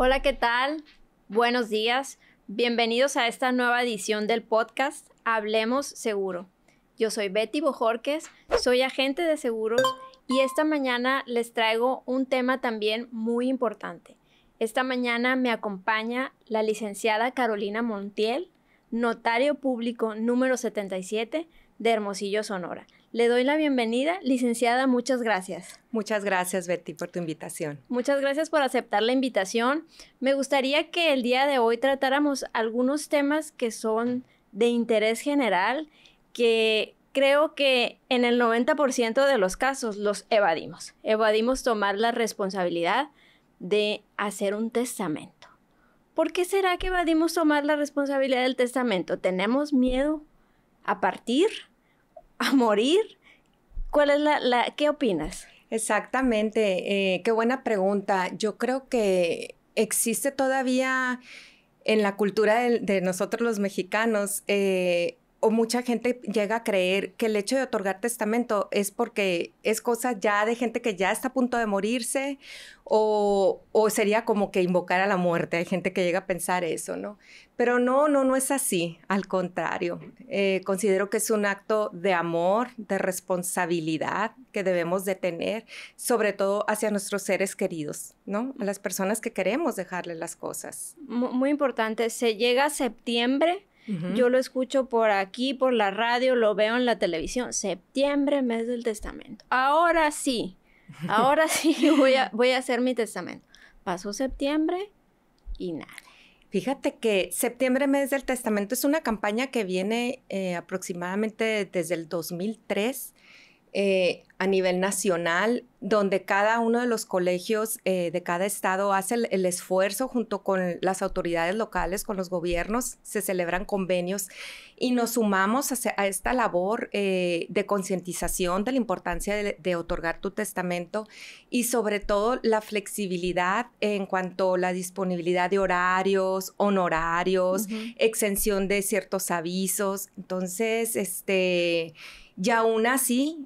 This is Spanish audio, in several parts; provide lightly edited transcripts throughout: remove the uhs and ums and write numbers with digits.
Hola, ¿qué tal? Buenos días. Bienvenidos a esta nueva edición del podcast Hablemos Seguro. Yo soy Betty Bojorquez, soy agente de seguros y esta mañana les traigo un tema también muy importante. Esta mañana me acompaña la licenciada Carolina Montiel, notario público número 77 de Hermosillo, Sonora. Le doy la bienvenida, licenciada, muchas gracias. Muchas gracias, Betty, por tu invitación. Muchas gracias por aceptar la invitación. Me gustaría que el día de hoy tratáramos algunos temas que son de interés general, que creo que en el 90% de los casos los evadimos. Evadimos tomar la responsabilidad de hacer un testamento. ¿Por qué será que evadimos tomar la responsabilidad del testamento? ¿Tenemos miedo a partir? ¿A morir? ¿Cuál es qué opinas? Exactamente, qué buena pregunta. Yo creo que existe todavía en la cultura de nosotros los mexicanos, o mucha gente llega a creer que el hecho de otorgar testamento es porque es cosa ya de gente que ya está a punto de morirse, o sería como que invocar a la muerte. Hay gente que llega a pensar eso, ¿no? Pero no es así, al contrario. Considero que es un acto de amor, de responsabilidad que debemos de tener, sobre todo hacia nuestros seres queridos, ¿no? A las personas que queremos dejarles las cosas. Muy importante. Se llega a septiembre. Yo lo escucho por aquí, por la radio, lo veo en la televisión. Septiembre, mes del testamento. Ahora sí voy a hacer mi testamento. Pasó septiembre y nada. Fíjate que septiembre, mes del testamento, es una campaña que viene aproximadamente desde el 2003 a nivel nacional, donde cada uno de los colegios de cada estado hace el esfuerzo junto con las autoridades locales, con los gobiernos, se celebran convenios y nos sumamos a esta labor de concientización de la importancia de otorgar tu testamento y sobre todo la flexibilidad en cuanto a la disponibilidad de horarios, honorarios, exención de ciertos avisos. Entonces, y aún así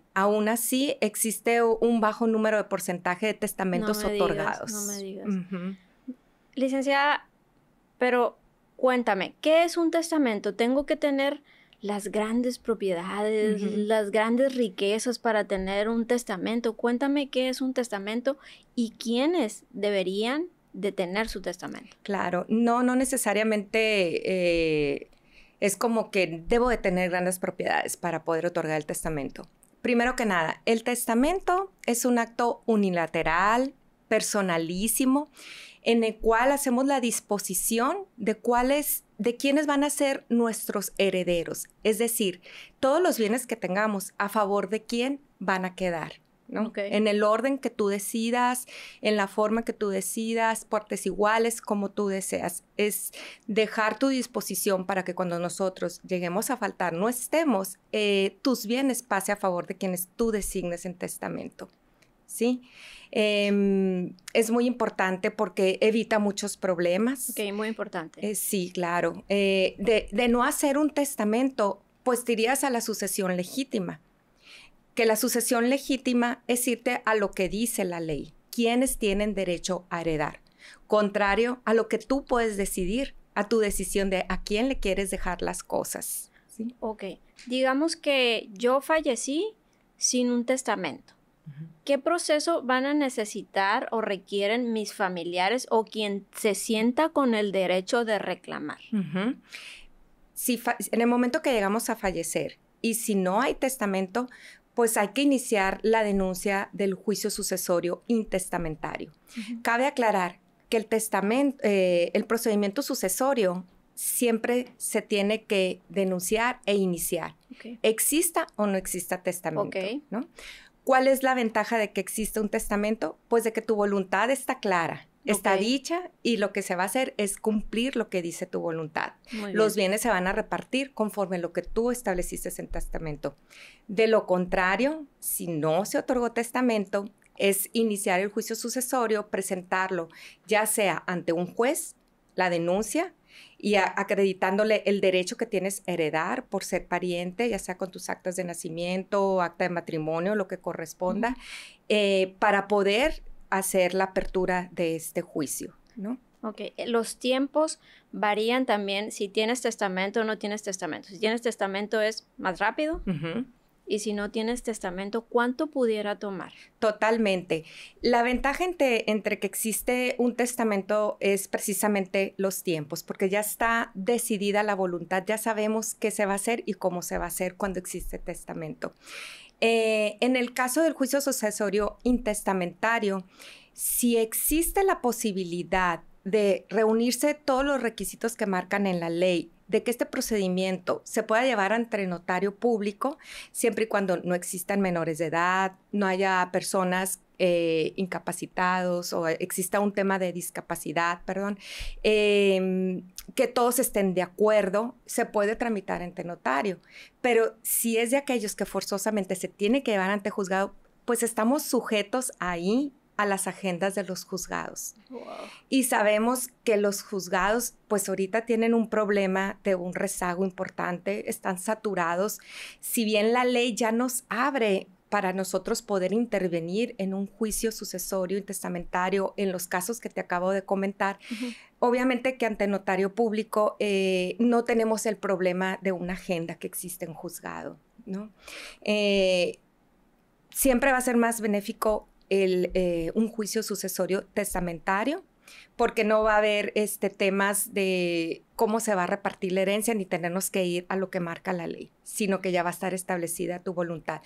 existe un bajo número de porcentaje de testamentos otorgados. No me digas. Licenciada, pero cuéntame, ¿qué es un testamento? ¿Tengo que tener las grandes propiedades, las grandes riquezas para tener un testamento? Cuéntame qué es un testamento y quiénes deberían de tener su testamento. Claro, no necesariamente es como que debo de tener grandes propiedades para poder otorgar el testamento. Primero que nada, el testamento es un acto unilateral, personalísimo, en el cual hacemos la disposición de quiénes van a ser nuestros herederos. Es decir, todos los bienes que tengamos, a favor de quién van a quedar, ¿no? Okay. En el orden que tú decidas, en la forma que tú decidas, partes iguales, como tú deseas. Es dejar tu disposición para que cuando nosotros lleguemos a faltar, no estemos, tus bienes pase a favor de quienes tú designes en testamento, ¿sí? Es muy importante porque evita muchos problemas. Ok, muy importante. Sí, claro. De no hacer un testamento, pues te irías a la sucesión legítima. Que la sucesión legítima es irte a lo que dice la ley, quiénes tienen derecho a heredar, contrario a lo que tú puedes decidir, a tu decisión de a quién le quieres dejar las cosas, ¿sí? Ok, digamos que yo fallecí sin un testamento. ¿Qué proceso van a necesitar o requieren mis familiares o quien se sienta con el derecho de reclamar? Si en el momento que llegamos a fallecer y si no hay testamento, pues hay que iniciar la denuncia del juicio sucesorio intestamentario. Cabe aclarar que el procedimiento sucesorio siempre se tiene que denunciar e iniciar, exista o no exista testamento, ¿no? ¿Cuál es la ventaja de que exista un testamento? Pues de que tu voluntad está clara, está dicha y lo que se va a hacer es cumplir lo que dice tu voluntad. Los bienes se van a repartir conforme lo que tú estableciste en testamento. De lo contrario, si no se otorgó testamento, es iniciar el juicio sucesorio, presentarlo ya sea ante un juez, la denuncia, y acreditándole el derecho que tienes a heredar por ser pariente, ya sea con tus actas de nacimiento, acta de matrimonio, lo que corresponda, para poder hacer la apertura de este juicio, ¿no? Ok, los tiempos varían también si tienes testamento o no tienes testamento. Si tienes testamento es más rápido. Y si no tienes testamento, ¿cuánto pudiera tomar? Totalmente. La ventaja entre que existe un testamento es precisamente los tiempos, porque ya está decidida la voluntad, ya sabemos qué se va a hacer y cómo se va a hacer cuando existe testamento. En el caso del juicio sucesorio intestamentario, si existe la posibilidad de reunirse todos los requisitos que marcan en la ley, de que este procedimiento se pueda llevar ante notario público, siempre y cuando no existan menores de edad, no haya personas incapacitados o exista un tema de discapacidad, perdón, que todos estén de acuerdo, se puede tramitar ante notario. Pero si es de aquellos que forzosamente se tiene que llevar ante juzgado, pues estamos sujetos ahí a las agendas de los juzgados. Wow. Y sabemos que los juzgados, pues ahorita tienen un problema de un rezago importante, están saturados. Si bien la ley ya nos abre para nosotros poder intervenir en un juicio sucesorio y testamentario en los casos que te acabo de comentar, obviamente que ante notario público no tenemos el problema de una agenda que existe en juzgado, ¿no? Siempre va a ser más benéfico un juicio sucesorio testamentario, porque no va a haber temas de cómo se va a repartir la herencia, ni tenernos que ir a lo que marca la ley, sino que ya va a estar establecida tu voluntad.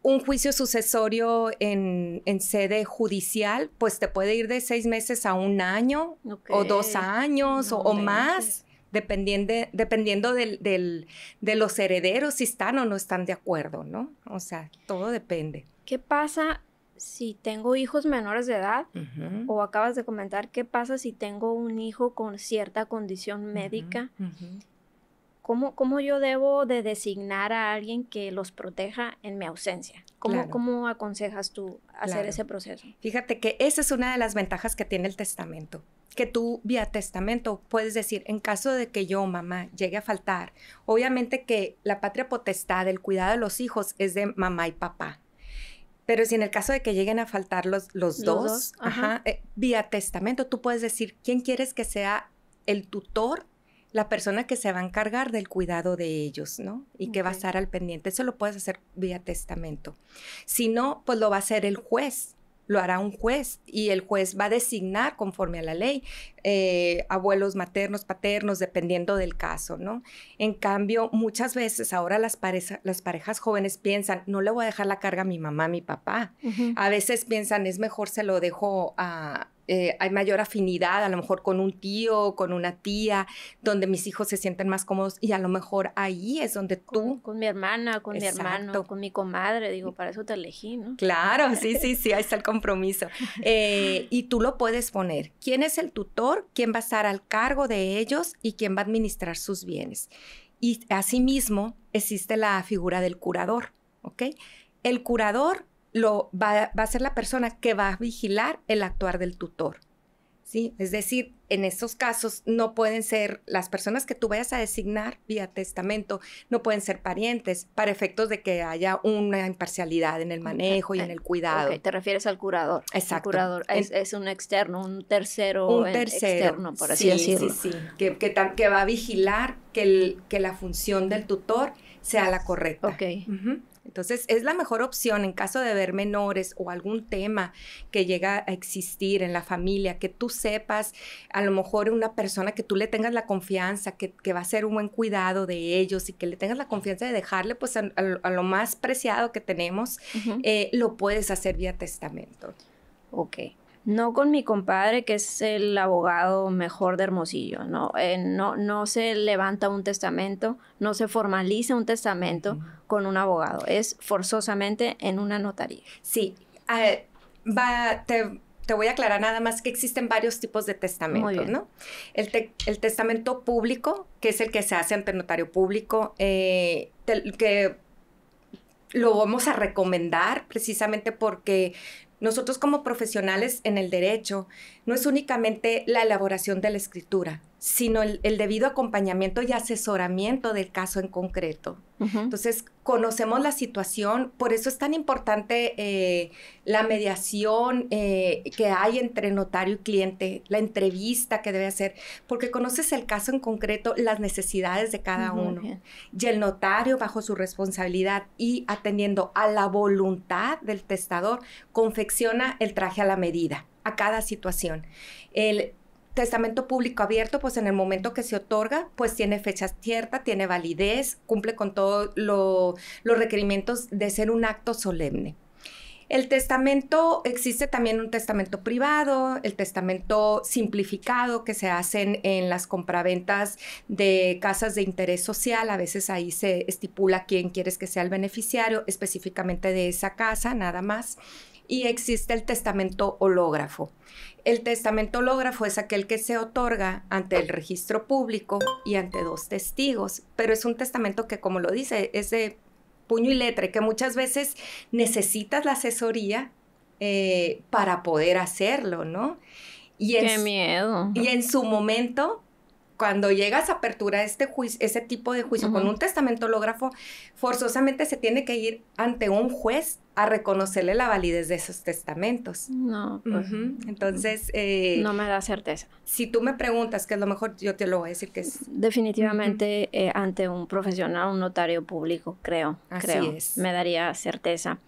Un juicio sucesorio en sede judicial, pues te puede ir de 6 meses a 1 año, o 2 años, o más, dependiendo de los herederos, si están o no están de acuerdo, ¿no? O sea, todo depende. ¿Qué pasa si tengo hijos menores de edad? O acabas de comentar, ¿qué pasa si tengo un hijo con cierta condición médica? ¿Cómo yo debo de designar a alguien que los proteja en mi ausencia? ¿Cómo aconsejas tú hacer ese proceso? Fíjate que esa es una de las ventajas que tiene el testamento, que tú vía testamento puedes decir, en caso de que yo, mamá, llegue a faltar, obviamente que la patria potestad, el cuidado de los hijos es de mamá y papá. Pero si en el caso de que lleguen a faltar los dos, vía testamento, tú puedes decir quién quieres que sea el tutor, la persona que se va a encargar del cuidado de ellos, ¿no? Y que va a estar al pendiente. Eso lo puedes hacer vía testamento. Si no, pues lo va a hacer el juez. Lo hará un juez y el juez va a designar conforme a la ley abuelos maternos, paternos, dependiendo del caso, ¿no? En cambio, muchas veces ahora las parejas jóvenes piensan, no le voy a dejar la carga a mi mamá, a mi papá. A veces piensan, es mejor se lo dejo a... hay mayor afinidad, a lo mejor con un tío, con una tía, donde mis hijos se sienten más cómodos y a lo mejor ahí es donde tú... Con mi hermana, con mi hermano, con mi comadre, digo, para eso te elegí, ¿no? Claro, sí, ahí está el compromiso. Y tú lo puedes poner. ¿Quién es el tutor? ¿Quién va a estar al cargo de ellos? ¿Y quién va a administrar sus bienes? Y asimismo existe la figura del curador, ¿ok? El curador va a ser la persona que va a vigilar el actuar del tutor, ¿sí? Es decir, en estos casos no pueden ser las personas que tú vayas a designar vía testamento, no pueden ser parientes para efectos de que haya una imparcialidad en el manejo y en el cuidado. Okay, te refieres al curador. Exacto. El curador es un externo, un tercero externo, por así decirlo. Sí. Que va a vigilar que la función del tutor sea la correcta. Ok. Entonces, es la mejor opción en caso de ver menores o algún tema que llega a existir en la familia, que tú sepas, a lo mejor una persona que tú le tengas la confianza, que va a hacer un buen cuidado de ellos y que le tengas la confianza de dejarle pues a lo más preciado que tenemos, lo puedes hacer vía testamento. Ok. No con mi compadre, que es el abogado mejor de Hermosillo, no se levanta un testamento, no se formaliza un testamento con un abogado, es forzosamente en una notaría. Sí, te voy a aclarar nada más que existen varios tipos de testamentos, ¿no? El testamento público, que es el que se hace ante notario público, que lo vamos a recomendar precisamente porque Nosotros como profesionales en el derecho, no es únicamente la elaboración de la escritura, sino el debido acompañamiento y asesoramiento del caso en concreto. Entonces, conocemos la situación, por eso es tan importante la mediación que hay entre notario y cliente, la entrevista que debe hacer, porque conoces el caso en concreto, las necesidades de cada uno. Bien. Y el notario, bajo su responsabilidad y atendiendo a la voluntad del testador, confecciona el traje a la medida, a cada situación. El testamento público abierto, pues en el momento que se otorga, pues tiene fecha cierta, tiene validez, cumple con todos los requerimientos de ser un acto solemne. El testamento, existe también un testamento privado, el testamento simplificado que se hacen en las compraventas de casas de interés social. A veces ahí se estipula quién quieres que sea el beneficiario, específicamente de esa casa, nada más. Y existe el testamento hológrafo. El testamento hológrafo es aquel que se otorga ante el registro público y ante 2 testigos, pero es un testamento que, como lo dice, es de puño y letra, y que muchas veces necesitas la asesoría para poder hacerlo, ¿no? ¡Qué miedo! Y en su momento, cuando llegas a apertura ese tipo de juicio con un testamento hológrafo, forzosamente se tiene que ir ante un juez a reconocerle la validez de esos testamentos. No, pues, entonces... no me da certeza. Si tú me preguntas qué es lo mejor, yo te lo voy a decir que es... Definitivamente ante un profesional, un notario público, creo. Así es. Me daría certeza.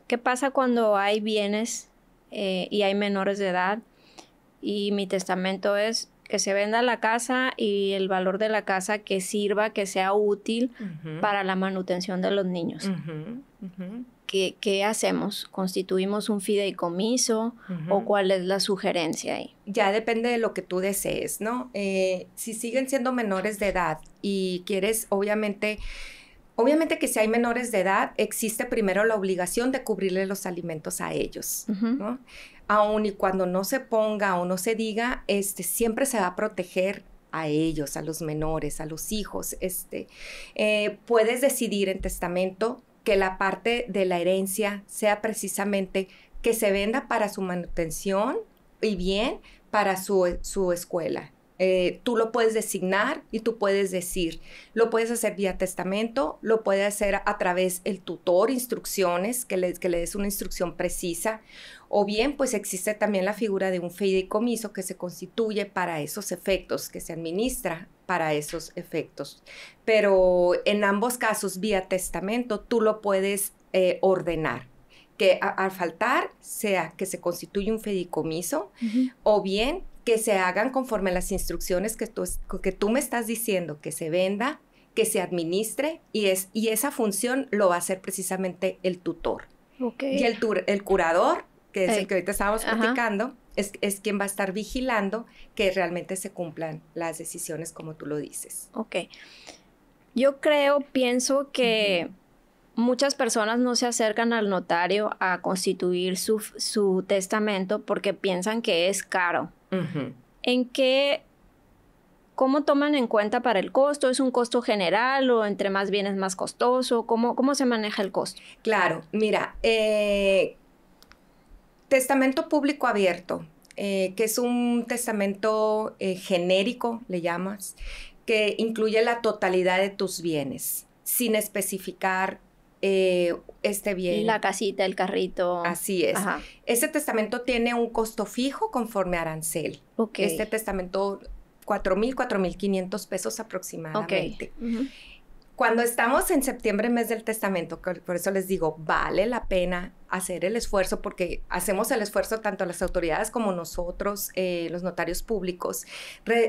¿Qué pasa cuando hay bienes y hay menores de edad y mi testamento es que se venda la casa y el valor de la casa que sirva, que sea útil para la manutención de los niños? ¿Qué hacemos? ¿Constituimos un fideicomiso o cuál es la sugerencia ahí? Ya depende de lo que tú desees, ¿no? Si siguen siendo menores de edad y quieres, obviamente que si hay menores de edad, existe primero la obligación de cubrirle los alimentos a ellos, ¿no? Aun y cuando no se ponga o no se diga, siempre se va a proteger a ellos, a los menores, a los hijos. Puedes decidir en testamento que la parte de la herencia sea precisamente que se venda para su manutención y bien para su escuela. Tú lo puedes designar y tú puedes decir, lo puedes hacer vía testamento, lo puedes hacer a través del tutor, instrucciones, que le des una instrucción precisa, o bien pues existe también la figura de un fideicomiso que se constituye para esos efectos, que se administra para esos efectos. Pero en ambos casos, vía testamento, tú lo puedes ordenar. Que al faltar sea que se constituya un fideicomiso o bien que se hagan conforme las instrucciones que tú me estás diciendo, que se venda, que se administre y esa función lo va a hacer precisamente el tutor. Y el curador, que es el que ahorita estábamos platicando, es quien va a estar vigilando que realmente se cumplan las decisiones como tú lo dices. Ok. Yo pienso que muchas personas no se acercan al notario a constituir su testamento porque piensan que es caro. ¿Cómo toman en cuenta para el costo? ¿Es un costo general o entre más bienes más costoso? ¿Cómo se maneja el costo? Claro, mira, testamento público abierto, que es un testamento genérico, le llamas, que incluye la totalidad de tus bienes, sin especificar bien. La casita, el carrito. Así es. Ajá. Este testamento tiene un costo fijo conforme a arancel. Okay. Este testamento, 4,500 pesos aproximadamente. Okay. Cuando estamos en septiembre, mes del testamento, por eso les digo, vale la pena hacer el esfuerzo, porque hacemos el esfuerzo tanto las autoridades como nosotros, los notarios públicos.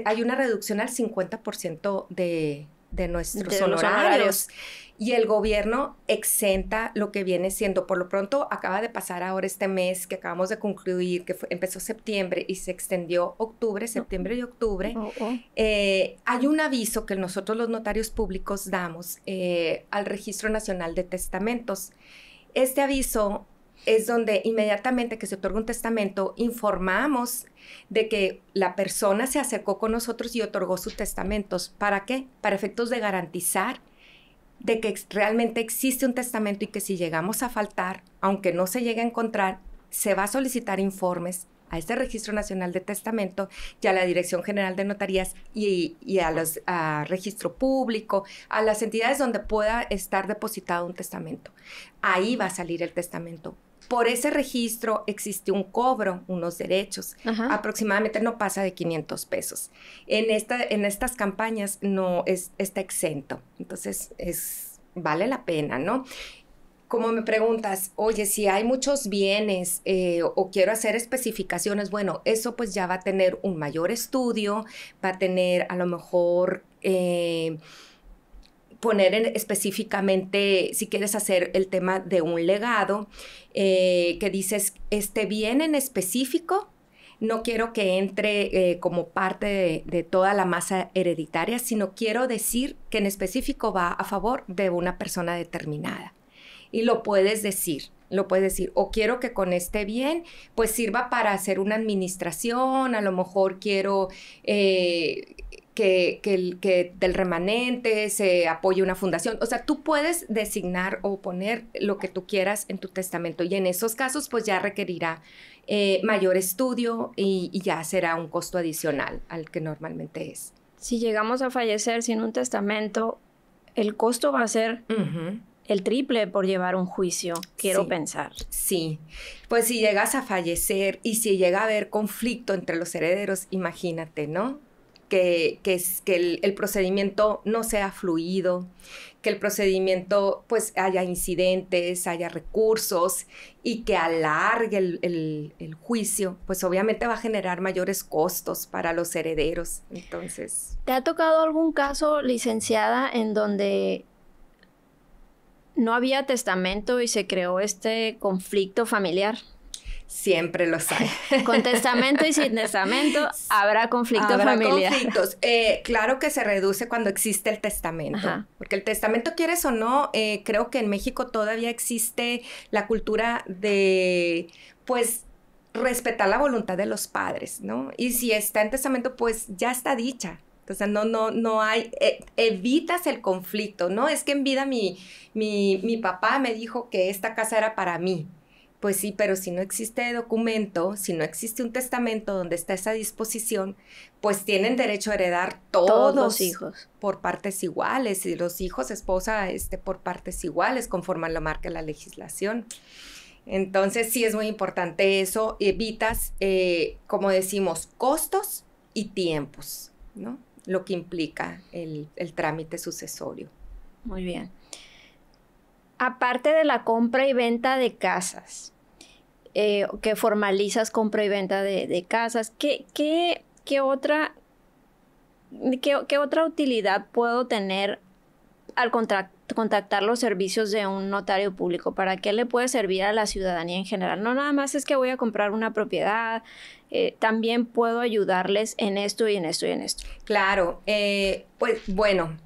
Hay una reducción al 50% de nuestros honorarios. Y el gobierno exenta lo que viene siendo, por lo pronto acaba de pasar ahora este mes que acabamos de concluir, que empezó septiembre y se extendió septiembre y octubre. Hay un aviso que nosotros los notarios públicos damos al Registro Nacional de Testamentos. Este aviso es donde inmediatamente que se otorga un testamento, informamos de que la persona se acercó con nosotros y otorgó sus testamentos. ¿Para qué? Para efectos de garantizar de que realmente existe un testamento y que si llegamos a faltar, aunque no se llegue a encontrar, se va a solicitar informes a este Registro Nacional de Testamento y a la Dirección General de Notarías y a Registro Público, a las entidades donde pueda estar depositado un testamento. Ahí va a salir el testamento. Por ese registro existe un cobro, unos derechos. Ajá. Aproximadamente no pasa de 500 pesos. En estas campañas no está exento. Entonces, vale la pena, ¿no? Como me preguntas, oye, si hay muchos bienes o quiero hacer especificaciones, bueno, eso pues ya va a tener un mayor estudio, va a tener a lo mejor poner específicamente, si quieres hacer el tema de un legado, que dices, este bien en específico, no quiero que entre como parte de toda la masa hereditaria, sino quiero decir que en específico va a favor de una persona determinada. Y lo puedes decir, o quiero que con este bien, pues sirva para hacer una administración, a lo mejor quiero que del remanente se apoye una fundación. O sea, tú puedes designar o poner lo que tú quieras en tu testamento y en esos casos pues ya requerirá mayor estudio y ya será un costo adicional al que normalmente es. Si llegamos a fallecer sin un testamento, el costo va a ser el triple por llevar un juicio, quiero pensar. Sí, pues si llegas a fallecer y si llega a haber conflicto entre los herederos, imagínate, ¿no? Que el procedimiento no sea fluido, que el procedimiento pues haya incidentes, haya recursos y que alargue el juicio, pues obviamente va a generar mayores costos para los herederos. Entonces, ¿te ha tocado algún caso, licenciada, en donde no había testamento y se creó este conflicto familiar? Siempre los hay. Con testamento y sin testamento habrá conflicto familiar. Conflictos. Claro que se reduce cuando existe el testamento. Ajá. Porque el testamento, quieres o no, creo que en México todavía existe la cultura de, pues, respetar la voluntad de los padres, ¿no? Y si está en testamento, pues ya está dicha. Entonces, no hay, evitas el conflicto, ¿no? Es que en vida mi papá me dijo que esta casa era para mí. Pues sí, pero si no existe documento, si no existe un testamento donde está esa disposición, pues tienen derecho a heredar todos los hijos por partes iguales, y los hijos, esposa, por partes iguales, conforme lo marca la legislación. Entonces, sí es muy importante eso. Evitas, como decimos, costos y tiempos, ¿no? Lo que implica el trámite sucesorio. Muy bien. Aparte de la compra y venta de casas, que formalizas compra y venta de casas, ¿qué otra utilidad puedo tener al contactar los servicios de un notario público? ¿Para qué le puede servir a la ciudadanía en general? No nada más es que voy a comprar una propiedad, también puedo ayudarles en esto y en esto y en esto. Claro, pues bueno,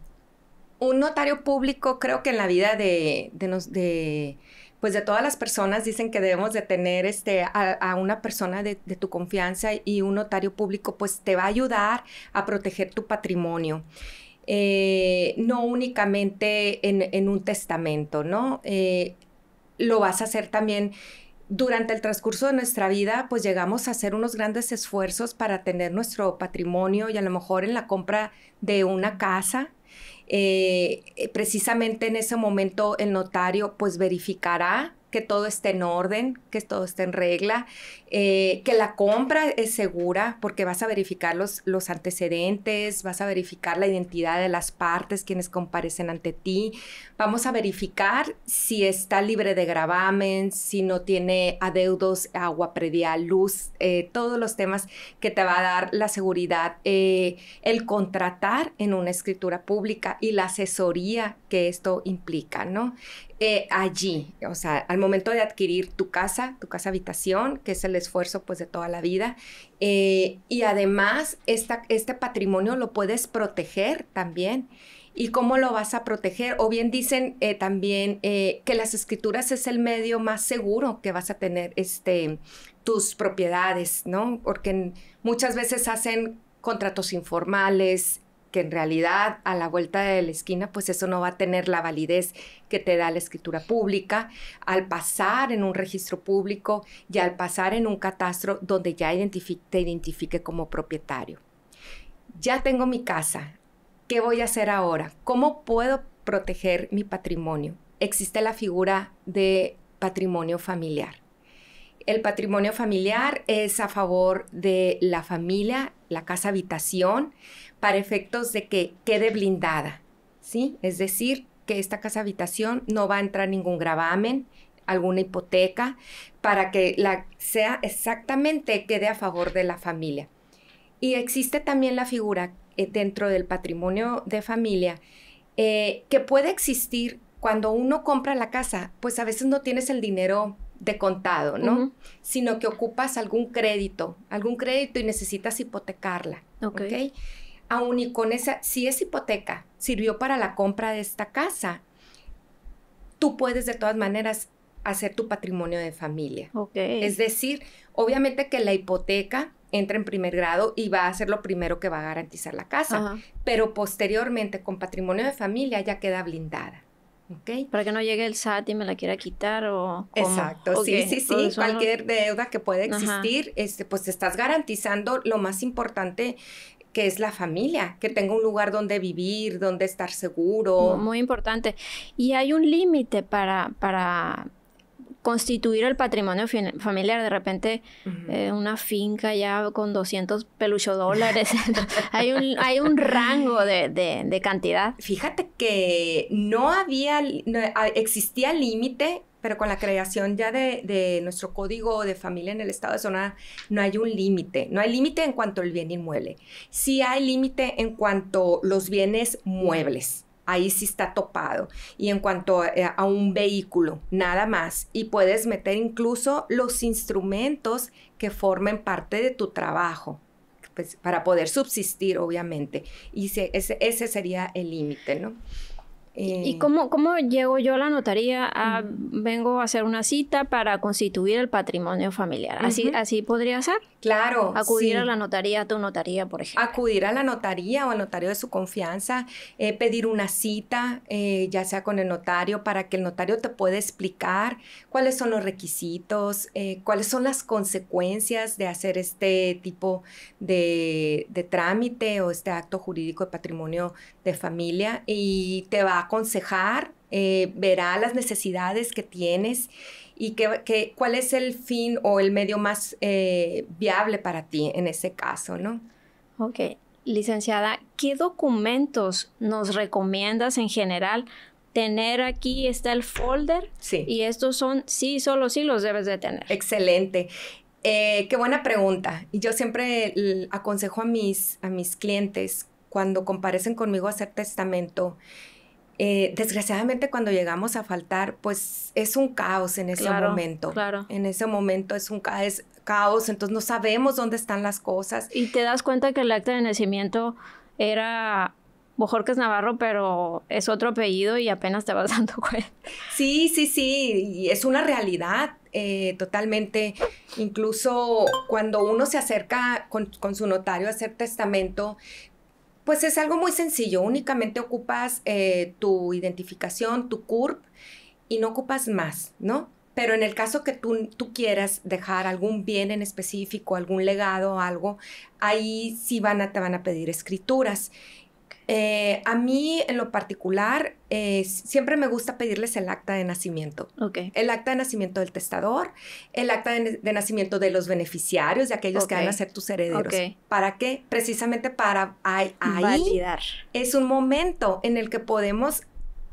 un notario público, creo que en la vida de todas las personas dicen que debemos de tener a una persona de tu confianza, y un notario público pues te va a ayudar a proteger tu patrimonio. No únicamente en un testamento, ¿no? Lo vas a hacer también durante el transcurso de nuestra vida, pues llegamos a hacer unos grandes esfuerzos para tener nuestro patrimonio, y a lo mejor en la compra de una casa, precisamente en ese momento el notario pues verificará que todo esté en orden, que todo esté en regla, que la compra es segura, porque vas a verificar los antecedentes, vas a verificar la identidad de las partes, quienes comparecen ante ti. Vamos a verificar si está libre de gravamen, si no tiene adeudos, agua predial, luz, todos los temas que te va a dar la seguridad, el contratar en una escritura pública y la asesoría que esto implica, ¿no? Allí, o sea, al momento de adquirir tu casa habitación, que es el esfuerzo pues de toda la vida, y además este patrimonio lo puedes proteger también. ¿Y cómo lo vas a proteger? O bien dicen también que las escrituras es el medio más seguro que vas a tener tus propiedades, ¿no? Porque muchas veces hacen contratos informales que en realidad a la vuelta de la esquina, pues eso no va a tener la validez que te da la escritura pública, al pasar en un registro público y al pasar en un catastro donde ya te identifique como propietario. Ya tengo mi casa. ¿Qué voy a hacer ahora? ¿Cómo puedo proteger mi patrimonio? Existe la figura de patrimonio familiar. El patrimonio familiar es a favor de la familia, la casa habitación, para efectos de que quede blindada, ¿sí? Es decir, que esta casa habitación no va a entrar ningún gravamen, alguna hipoteca, para que sea exactamente quede a favor de la familia. Y existe también la figura dentro del patrimonio de familia que puede existir cuando uno compra la casa, pues a veces no tienes el dinero de contado, ¿no? Sino que ocupas algún crédito y necesitas hipotecarla, ¿ok? Aún y con esa, si esa hipoteca sirvió para la compra de esta casa, tú puedes de todas maneras hacer tu patrimonio de familia. Es decir, obviamente que la hipoteca entra en primer grado y va a ser lo primero que va a garantizar la casa, pero posteriormente con patrimonio de familia ya queda blindada. ¿Okay? Para que no llegue el SAT y me la quiera quitar o... ¿cómo? Exacto, sí. Cualquier deuda que pueda existir, pues estás garantizando lo más importante, que es la familia, que tenga un lugar donde vivir, donde estar seguro. Muy importante. Y hay un límite para constituir el patrimonio familiar. De repente, una finca ya con 200 $200. hay un rango de cantidad. Fíjate que existía límite, pero con la creación ya de nuestro código de familia en el estado de Sonora, no hay un límite. No hay límite en cuanto al bien inmueble. Sí hay límite en cuanto a los bienes muebles. Ahí sí está topado. Y en cuanto a un vehículo, nada más. Y puedes meter incluso los instrumentos que formen parte de tu trabajo, pues, para poder subsistir, obviamente. Y ese sería el límite, ¿no? ¿Y cómo llego yo a la notaría? Vengo a hacer una cita para constituir el patrimonio familiar. ¿Así podría ser? Claro. Acudir a la notaría, a tu notaría, por ejemplo. Acudir a la notaría o al notario de su confianza, pedir una cita, ya sea con el notario, para que el notario te pueda explicar cuáles son los requisitos, cuáles son las consecuencias de hacer este tipo de trámite o este acto jurídico de patrimonio de familia, y te va a aconsejar, verá las necesidades que tienes y cuál es el fin o el medio más viable para ti en ese caso, ¿no? Ok. Licenciada, ¿qué documentos nos recomiendas en general tener? Aquí está el folder. Sí. Y estos son, solo sí los debes de tener. Excelente. Qué buena pregunta. Y yo siempre aconsejo a mis clientes cuando comparecen conmigo a hacer testamento. Desgraciadamente cuando llegamos a faltar, pues es un caos en ese momento. Claro. En ese momento es un caos, entonces no sabemos dónde están las cosas. Y te das cuenta que el acta de nacimiento era Bojorquez Navarro, pero es otro apellido y apenas te vas dando cuenta. Sí, y es una realidad totalmente. Incluso cuando uno se acerca con su notario a hacer testamento, pues es algo muy sencillo. Únicamente ocupas tu identificación, tu CURP, y no ocupas más, ¿no? Pero en el caso que tú quieras dejar algún bien en específico, algún legado, algo, ahí sí te van a pedir escrituras. A mí, en lo particular, siempre me gusta pedirles el acta de nacimiento. Okay. El acta de nacimiento del testador, el acta de nacimiento de los beneficiarios, de aquellos que van a ser tus herederos. Okay. ¿Para qué? Precisamente para ahí validar. Es un momento en el que podemos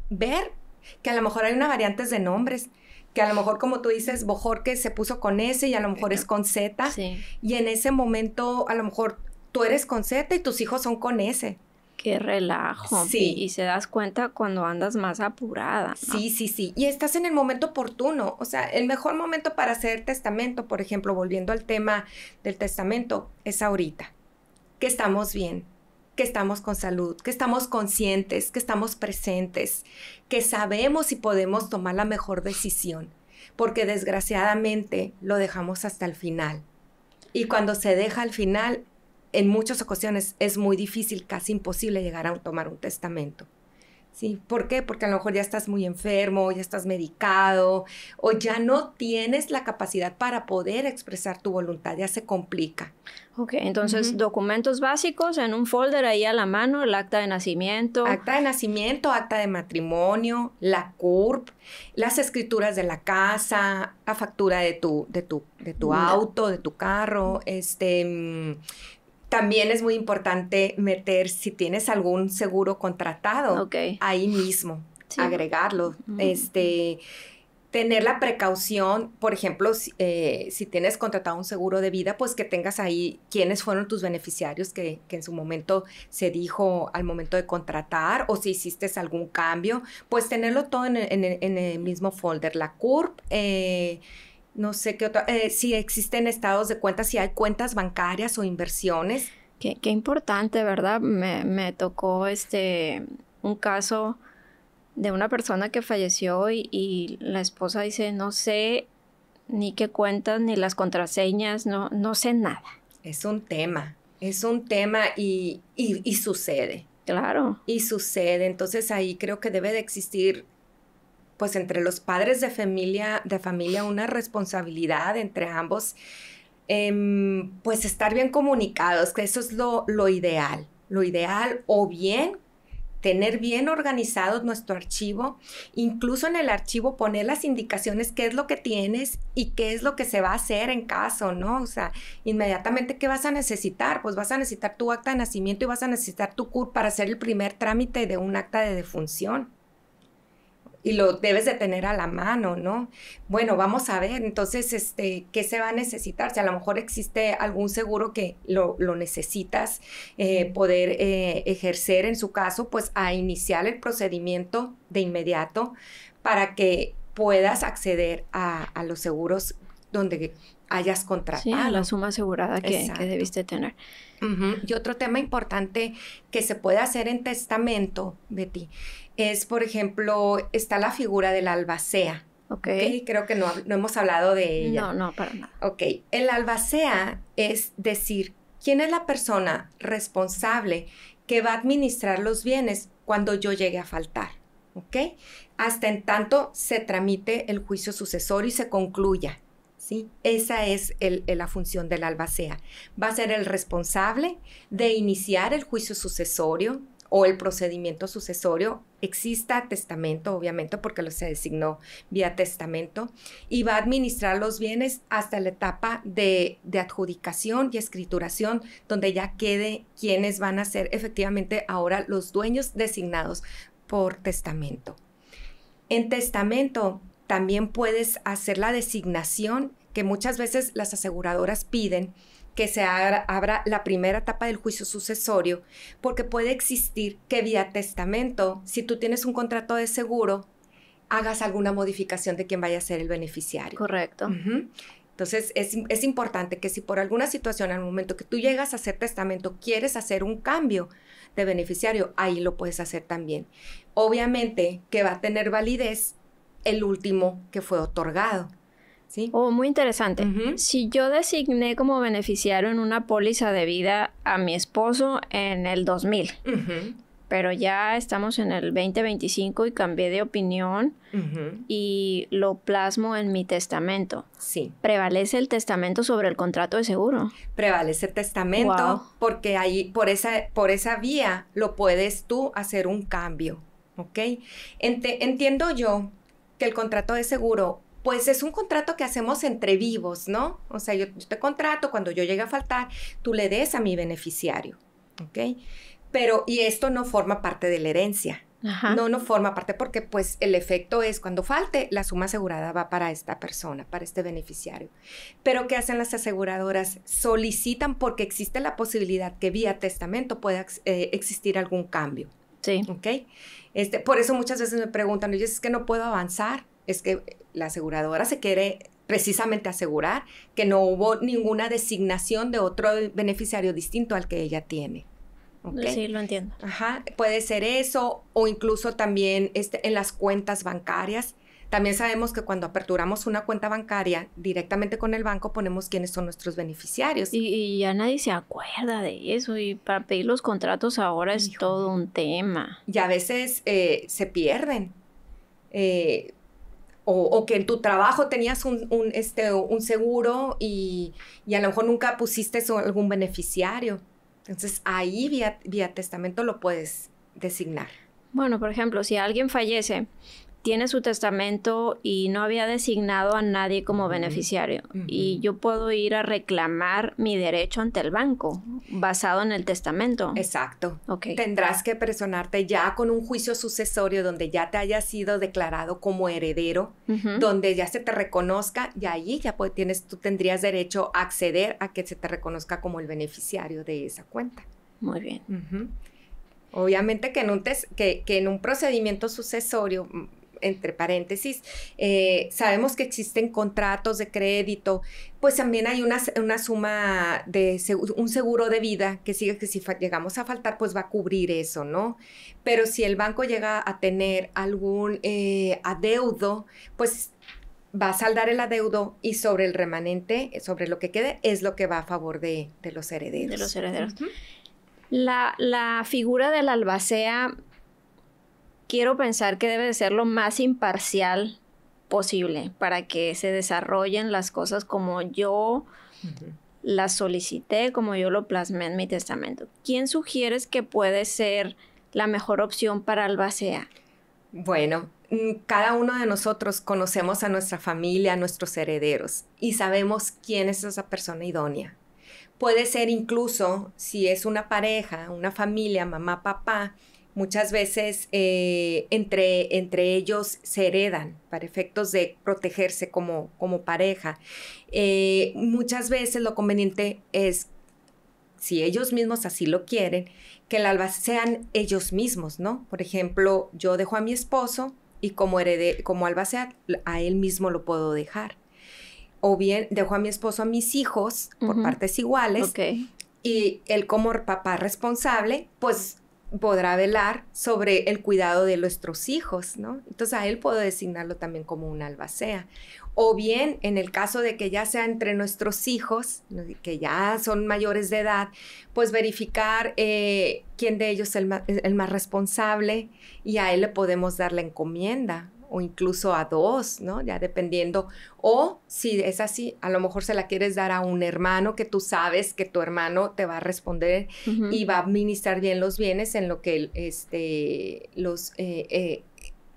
ver que a lo mejor hay una variantes de nombres, que a lo mejor, como tú dices, Bojorquez se puso con S y a lo mejor es con Z. Sí. Y en ese momento, a lo mejor tú eres con Z y tus hijos son con S. Qué relajo. Sí. Y se das cuenta cuando andas más apurada, ¿no? Sí. Y estás en el momento oportuno. O sea, el mejor momento para hacer testamento, por ejemplo, volviendo al tema del testamento, es ahorita. Que estamos bien, que estamos con salud, que estamos conscientes, que estamos presentes, que sabemos y podemos tomar la mejor decisión. Porque desgraciadamente lo dejamos hasta el final. Y cuando se deja al final, en muchas ocasiones es muy difícil, casi imposible llegar a tomar un testamento. ¿Sí? ¿Por qué? Porque a lo mejor ya estás muy enfermo, ya estás medicado, o ya no tienes la capacidad para poder expresar tu voluntad, ya se complica. Ok, entonces documentos básicos en un folder ahí a la mano, el acta de nacimiento. Acta de nacimiento, acta de matrimonio, la CURP, las escrituras de la casa, la factura de tu auto, de tu carro, también es muy importante meter, si tienes algún seguro contratado, ahí mismo, sí, agregarlo. Tener la precaución, por ejemplo, si tienes contratado un seguro de vida, pues que tengas ahí quiénes fueron tus beneficiarios que en su momento se dijo al momento de contratar, o si hiciste algún cambio, pues tenerlo todo en el mismo folder. La CURP, no sé qué otra, si existen estados de cuentas, si hay cuentas bancarias o inversiones. Qué importante, ¿verdad? Me tocó un caso de una persona que falleció y la esposa dice, no sé ni qué cuentas, ni las contraseñas, no sé nada. Es un tema y sucede. Claro. Y sucede, entonces ahí creo que debe de existir, pues entre los padres de familia una responsabilidad entre ambos, pues estar bien comunicados, que eso es lo ideal, o bien tener bien organizado nuestro archivo, incluso en el archivo poner las indicaciones, qué es lo que tienes y qué es lo que se va a hacer en caso, ¿no? O sea, inmediatamente, ¿qué vas a necesitar? Pues vas a necesitar tu acta de nacimiento y vas a necesitar tu CURP para hacer el primer trámite de un acta de defunción. Y lo debes de tener a la mano, ¿no? Bueno, vamos a ver, entonces, ¿qué se va a necesitar? Si a lo mejor existe algún seguro que lo necesitas poder ejercer en su caso, pues a iniciar el procedimiento de inmediato para que puedas acceder a los seguros donde hayas contratado. Sí, a la suma asegurada que debiste tener. Y otro tema importante que se puede hacer en testamento, Betty, es, por ejemplo, está la figura del albacea. ¿Okay? Creo que no hemos hablado de ella. No, para nada. Ok, el albacea es decir, ¿quién es la persona responsable que va a administrar los bienes cuando yo llegue a faltar? ¿Ok? Hasta en tanto se tramite el juicio sucesorio y se concluya. ¿Sí? Esa es la función del albacea. Va a ser el responsable de iniciar el juicio sucesorio o el procedimiento sucesorio. Exista testamento, obviamente, porque se designó vía testamento, y va a administrar los bienes hasta la etapa de adjudicación y escrituración, donde ya quede quiénes van a ser efectivamente ahora los dueños designados por testamento. En testamento también puedes hacer la designación, que muchas veces las aseguradoras piden que se abra la primera etapa del juicio sucesorio, porque puede existir que vía testamento, si tú tienes un contrato de seguro, hagas alguna modificación de quién vaya a ser el beneficiario. Correcto. Entonces, es importante que si por alguna situación, al momento que tú llegas a hacer testamento, quieres hacer un cambio de beneficiario, ahí lo puedes hacer también. Obviamente que va a tener validez el último que fue otorgado. ¿Sí? Oh, muy interesante. Si yo designé como beneficiario en una póliza de vida a mi esposo en el 2000, pero ya estamos en el 2025 y cambié de opinión y lo plasmo en mi testamento. Sí. ¿Prevalece el testamento sobre el contrato de seguro? Prevalece el testamento porque ahí, por esa vía, lo puedes tú hacer un cambio, ¿ok? Entiendo yo que el contrato de seguro, pues es un contrato que hacemos entre vivos, ¿no? O sea, yo te contrato, cuando yo llegue a faltar, tú le des a mi beneficiario, ¿ok? Pero, y esto no forma parte de la herencia. No forma parte porque, pues, el efecto es cuando falte, la suma asegurada va para esta persona, para este beneficiario. Pero, ¿qué hacen las aseguradoras? Solicitan porque existe la posibilidad que vía testamento pueda existir algún cambio. Sí. ¿Ok? Por eso muchas veces me preguntan, oye, es que no puedo avanzar. Es que la aseguradora se quiere precisamente asegurar que no hubo ninguna designación de otro beneficiario distinto al que ella tiene. ¿Okay? Sí, lo entiendo. Puede ser eso, o incluso también en las cuentas bancarias También sabemos que cuando aperturamos una cuenta bancaria directamente con el banco ponemos quiénes son nuestros beneficiarios. Y ya nadie se acuerda de eso, y para pedir los contratos ahora es todo un tema. Y a veces se pierden. O que en tu trabajo tenías un seguro y a lo mejor nunca pusiste algún beneficiario. Entonces, ahí vía testamento lo puedes designar. Bueno, por ejemplo, si alguien fallece, tiene su testamento y no había designado a nadie como beneficiario, y yo puedo ir a reclamar mi derecho ante el banco basado en el testamento. Exacto. Okay. Tendrás que personarte ya con un juicio sucesorio donde ya te haya sido declarado como heredero, donde ya se te reconozca, y ahí ya tú tendrías derecho a acceder a que se te reconozca como el beneficiario de esa cuenta. Muy bien. Obviamente que en un procedimiento sucesorio, entre paréntesis, sabemos que existen contratos de crédito, pues también hay una suma de un seguro de vida que sigue, que si llegamos a faltar, pues va a cubrir eso, ¿no? Pero si el banco llega a tener algún adeudo, pues va a saldar el adeudo, y sobre el remanente, sobre lo que quede, es lo que va a favor de los herederos. De los herederos. La figura del albacea, quiero pensar que debe de ser lo más imparcial posible para que se desarrollen las cosas como yo las solicité, como yo lo plasmé en mi testamento. ¿Quién sugieres que puede ser la mejor opción para albacea? Bueno, cada uno de nosotros conocemos a nuestra familia, a nuestros herederos, y sabemos quién es esa persona idónea. Puede ser incluso, si es una pareja, una familia, mamá, papá, muchas veces entre ellos se heredan para efectos de protegerse como pareja. Muchas veces lo conveniente es, si ellos mismos así lo quieren, que el albacea sean ellos mismos, ¿no? Por ejemplo, yo dejo a mi esposo y como albacea a él mismo lo puedo dejar. O bien dejo a mi esposo a mis hijos por partes iguales, y él como papá responsable, pues podrá velar sobre el cuidado de nuestros hijos, ¿no? Entonces a él puedo designarlo también como un albacea. O bien, en el caso de que ya sea entre nuestros hijos, que ya son mayores de edad, pues verificar quién de ellos es el más responsable, y a él le podemos dar la encomienda, o incluso a dos, ¿no? Ya dependiendo. O si es así, a lo mejor se la quieres dar a un hermano que tú sabes que tu hermano te va a responder y va a administrar bien los bienes, en lo que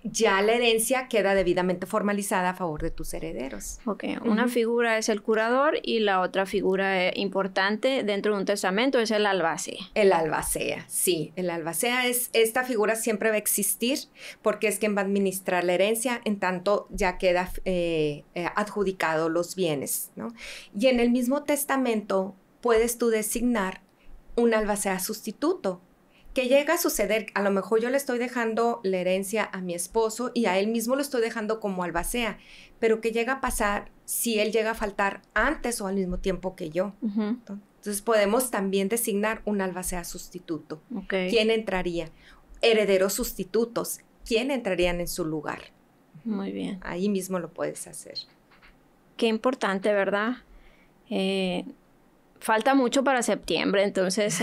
ya la herencia queda debidamente formalizada a favor de tus herederos. Ok, una figura es el curador y la otra figura importante dentro de un testamento es el albacea. El albacea, sí. El albacea esta figura siempre va a existir porque es quien va a administrar la herencia en tanto ya queda adjudicado los bienes, ¿no? Y en el mismo testamento puedes tú designar un albacea sustituto. Que llega a suceder, a lo mejor yo le estoy dejando la herencia a mi esposo y a él mismo lo estoy dejando como albacea, pero que llega a pasar si él llega a faltar antes o al mismo tiempo que yo. Entonces podemos también designar un albacea sustituto. ¿Quién entraría? Herederos sustitutos. ¿Quién entrarían en su lugar? Muy bien. Ahí mismo lo puedes hacer. Qué importante, ¿verdad? Falta mucho para septiembre, entonces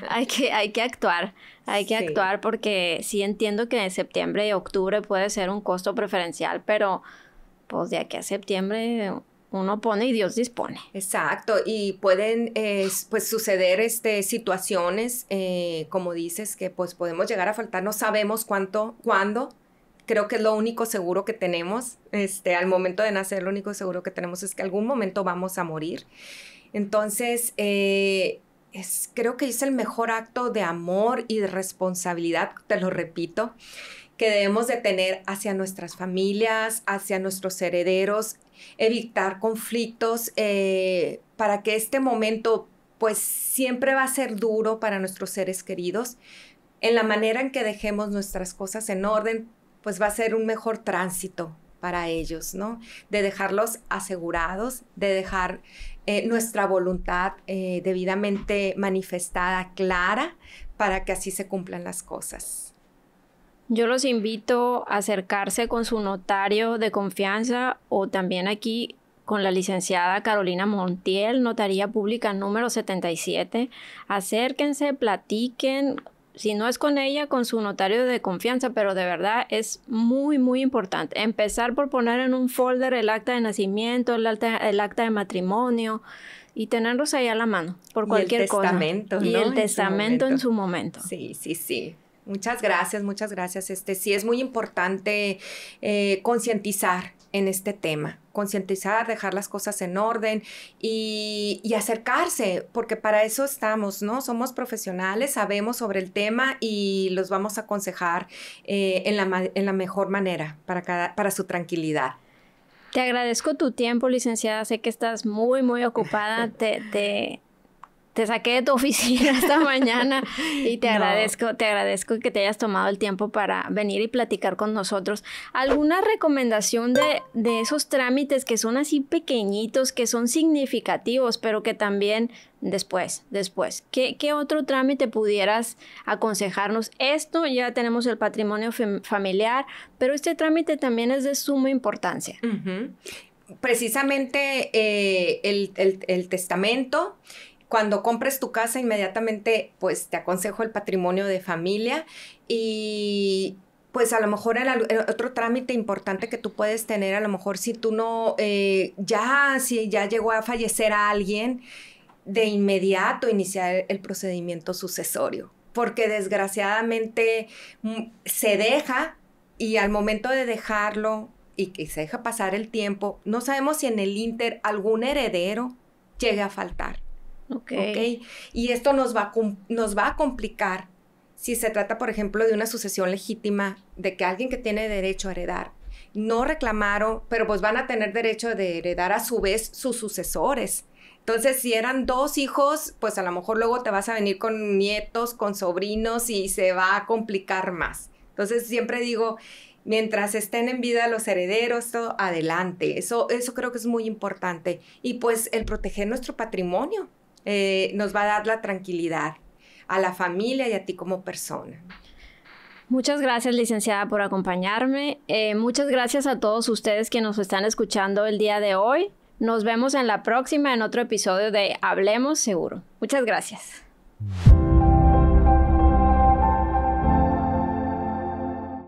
hay que actuar. Hay que actuar porque sí entiendo que en septiembre y octubre puede ser un costo preferencial, pero pues de aquí a septiembre uno pone y Dios dispone. Exacto, y pueden pues suceder situaciones, como dices, que pues podemos llegar a faltar, no sabemos cuándo. Creo que es lo único seguro que tenemos, al momento de nacer lo único seguro que tenemos es que algún momento vamos a morir. Entonces, creo que es el mejor acto de amor y de responsabilidad, te lo repito, que debemos de tener hacia nuestras familias, hacia nuestros herederos, evitar conflictos, para que este momento, pues, siempre va a ser duro para nuestros seres queridos. En la manera en que dejemos nuestras cosas en orden, pues va a ser un mejor tránsito para ellos, ¿no? De dejarlos asegurados, de dejar nuestra voluntad debidamente manifestada, clara, para que así se cumplan las cosas. Yo los invito a acercarse con su notario de confianza o también aquí con la licenciada Carolina Montiel, Notaría Pública número 77. Acérquense, platiquen. Si no es con ella, con su notario de confianza, pero de verdad es muy, muy importante. Empezar por poner en un folder el acta de nacimiento, el acta de matrimonio y tenerlos ahí a la mano por cualquier cosa. Y el testamento en su momento. Sí, sí, sí. Muchas gracias, muchas gracias. Sí es muy importante concientizar en este tema, concientizar, dejar las cosas en orden y acercarse, porque para eso estamos, ¿no? Somos profesionales, sabemos sobre el tema y los vamos a aconsejar en la mejor manera para su tranquilidad. Te agradezco tu tiempo, licenciada. Sé que estás muy, muy ocupada. Te saqué de tu oficina esta mañana y te agradezco que te hayas tomado el tiempo para venir y platicar con nosotros. ¿Alguna recomendación de esos trámites que son así pequeñitos, que son significativos, pero que también después, ¿qué otro trámite pudieras aconsejarnos? Esto ya tenemos el patrimonio familiar, pero este trámite también es de suma importancia. Uh-huh. Precisamente el testamento. Cuando compres tu casa, inmediatamente, pues, te aconsejo el patrimonio de familia y, pues, a lo mejor el otro trámite importante que tú puedes tener, a lo mejor si tú no, si ya llegó a fallecer a alguien, de inmediato iniciar el procedimiento sucesorio, porque desgraciadamente se deja y al momento de dejarlo y que se deja pasar el tiempo, no sabemos si en el ínter algún heredero llegue a faltar. Okay. Y esto nos va a complicar si se trata, por ejemplo, de una sucesión legítima, de que alguien que tiene derecho a heredar no reclamaron, pero pues van a tener derecho de heredar a su vez sus sucesores. Entonces, si eran 2 hijos, pues a lo mejor luego te vas a venir con nietos, con sobrinos y se va a complicar más. Entonces, siempre digo, mientras estén en vida los herederos, todo adelante. Eso creo que es muy importante. Y pues el proteger nuestro patrimonio nos va a dar la tranquilidad a la familia y a ti como persona. Muchas gracias, licenciada, por acompañarme. Muchas gracias a todos ustedes que nos están escuchando el día de hoy. Nos vemos en la próxima, en otro episodio de Hablemos Seguro. Muchas gracias.